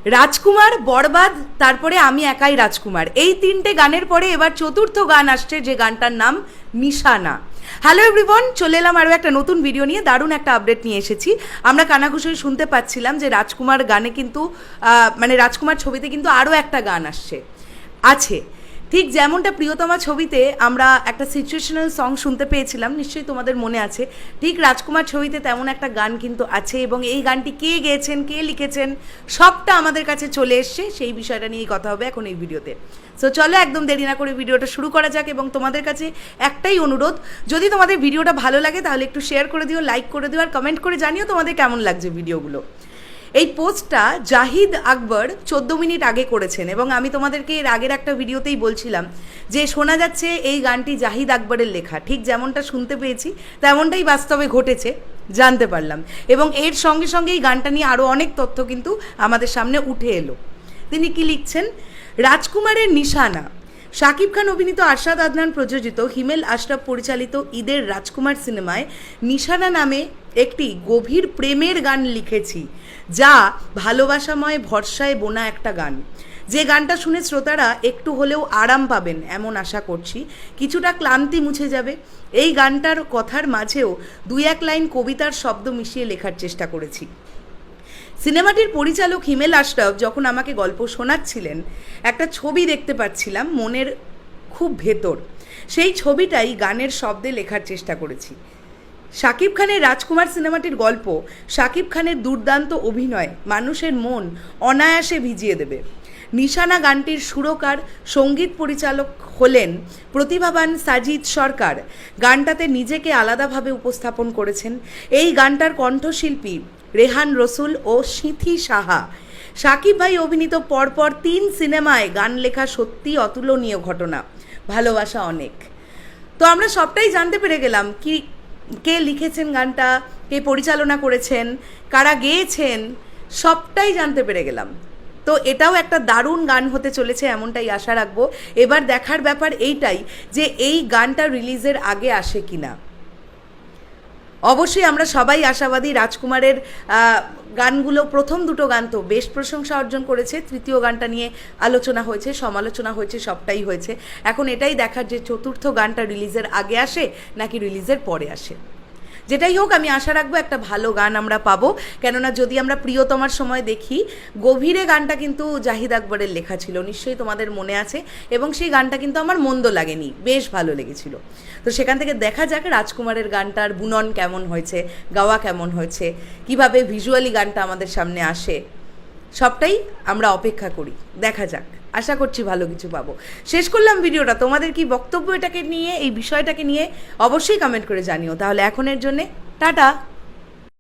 রাজকুমার, বরবাদ, তারপরে আমি একাই রাজকুমার, এই তিনটে গানের পরে এবার চতুর্থ গান আসছে, যে গানটার নাম নিশানা। হ্যালো এভরিওয়ান, চলে এলাম আরও একটা নতুন ভিডিও নিয়ে। দারুণ একটা আপডেট নিয়ে এসেছি। আমরা কানাঘুষোয় শুনতে পাচ্ছিলাম যে রাজকুমার গানে কিন্তু মানে রাজকুমার ছবিতে কিন্তু আরও একটা গান আছে। ঠিক যেমনটা প্রিয়তমা ছবিতে আমরা একটা সিচুয়েশনাল সং শুনতে পেয়েছিলাম, নিশ্চয়ই তোমাদের মনে আছে, ঠিক রাজকুমার ছবিতে তেমন একটা গান কিন্তু আছে। এবং এই গানটি কে গেয়েছেন, কে লিখেছেন, সবটা আমাদের কাছে চলে এসছে। সেই বিষয়টা নিয়েই কথা হবে এখন এই ভিডিওতে। সো চলো একদম দেরি না করে ভিডিওটা শুরু করা যাক। এবং তোমাদের কাছে একটাই অনুরোধ, যদি তোমাদের ভিডিওটা ভালো লাগে তাহলে একটু শেয়ার করে দিও, লাইক করে দিও, আর কমেন্ট করে জানিও তোমাদের কেমন লাগছে ভিডিওগুলো। এই পোস্টটা জাহিদ আকবর 14 মিনিট আগে করেছেন, এবং আমি তোমাদেরকে এর আগের একটা ভিডিওতেই বলছিলাম যে শোনা যাচ্ছে এই গানটি জাহিদ আকবরের লেখা। ঠিক যেমনটা শুনতে পেয়েছি তেমনটাই বাস্তবে ঘটেছে, জানতে পারলাম। এবং এর সঙ্গে সঙ্গে এই গানটা নিয়ে আরও অনেক তথ্য কিন্তু আমাদের সামনে উঠে এলো। তিনি কি লিখছেন? রাজকুমারের নিশানা। শাকিব খান অভিনীত, আরশাদ আদনান প্রযোজিত, হিমেল আশরাফ পরিচালিত ঈদের রাজকুমার সিনেমায় নিশানা নামে একটি গভীর প্রেমের গান লিখেছি, যা ভালোবাসাময় ভরসায় বোনা একটা গান। যে গানটা শুনে শ্রোতারা একটু হলেও আরাম পাবেন এমন আশা করছি, কিছুটা ক্লান্তি মুছে যাবে। এই গানটার কথার মাঝেও 2-1 লাইন কবিতার শব্দ মিশিয়ে লেখার চেষ্টা করেছি। সিনেমাটির পরিচালক হিমেল আশরাফ যখন আমাকে গল্প শোনাচ্ছিলেন, একটা ছবি দেখতে পাচ্ছিলাম মনের খুব ভেতর। সেই ছবিটাই গানের শব্দে লেখার চেষ্টা করেছি। শাকিব খানের রাজকুমার সিনেমাটির গল্প, শাকিব খানের দুর্দান্ত অভিনয় মানুষের মন অনায়াসে ভিজিয়ে দেবে। নিশানা গানটির সুরকার, সঙ্গীত পরিচালক হলেন প্রতিভাবান সাজিদ সরকার। গানটাতে নিজেকে আলাদাভাবে উপস্থাপন করেছেন। এই গানটার কণ্ঠশিল্পী রেহান রসুল ও সিথি সাহা। শাকিব ভাই অভিনীত পরপর 3 সিনেমায় গান লেখা সত্যি অতুলনীয় ঘটনা। ভালোবাসা অনেক। তো আমরা সবটাই জানতে পেরে গেলাম, কি কে লিখেছেন গানটা, কে পরিচালনা করেছেন, কারা গেয়েছেন, সবটাই জানতে পেরে গেলাম। তো এটাও একটা দারুণ গান হতে চলেছে এমনটাই আশা রাখবো। এবার দেখার ব্যাপার এইটাই যে এই গানটা রিলিজের আগে আসে কিনা। অবশ্যই আমরা সবাই আশাবাদী। রাজকুমারের গানগুলো, প্রথম দুটো গান তো বেশ প্রশংসা অর্জন করেছে, তৃতীয় গানটা নিয়ে আলোচনা হয়েছে, সমালোচনা হয়েছে, সবটাই হয়েছে। এখন এটাই দেখার যে চতুর্থ গানটা রিলিজের আগে আসে নাকি রিলিজের পরে আসে। যেটাই হোক, আমি আশা রাখবো একটা ভালো গান আমরা পাবো। কেননা যদি আমরা প্রিয়তমার সময় দেখি, গভীরে গানটা কিন্তু জাহিদ আকবরের লেখা ছিল, নিশ্চয়ই তোমাদের মনে আছে। এবং সেই গানটা কিন্তু আমার মন্দ লাগেনি, বেশ ভালো লেগেছিল। তো সেখান থেকে দেখা যাক রাজকুমারের গানটার বুনন কেমন হয়েছে, গাওয়া কেমন হয়েছে, কিভাবে ভিজুয়ালি গানটা আমাদের সামনে আসে, সবটাই আমরা অপেক্ষা করি, দেখা যাক। আশা করছি ভালো কিছু পাবো। শেষ করলাম ভিডিওটা। তোমাদের কি বক্তব্য এটাকে নিয়ে, এই বিষয়টাকে নিয়ে অবশ্যই কমেন্ট করে জানিও। তাহলে এখনের জন্যে টাটা।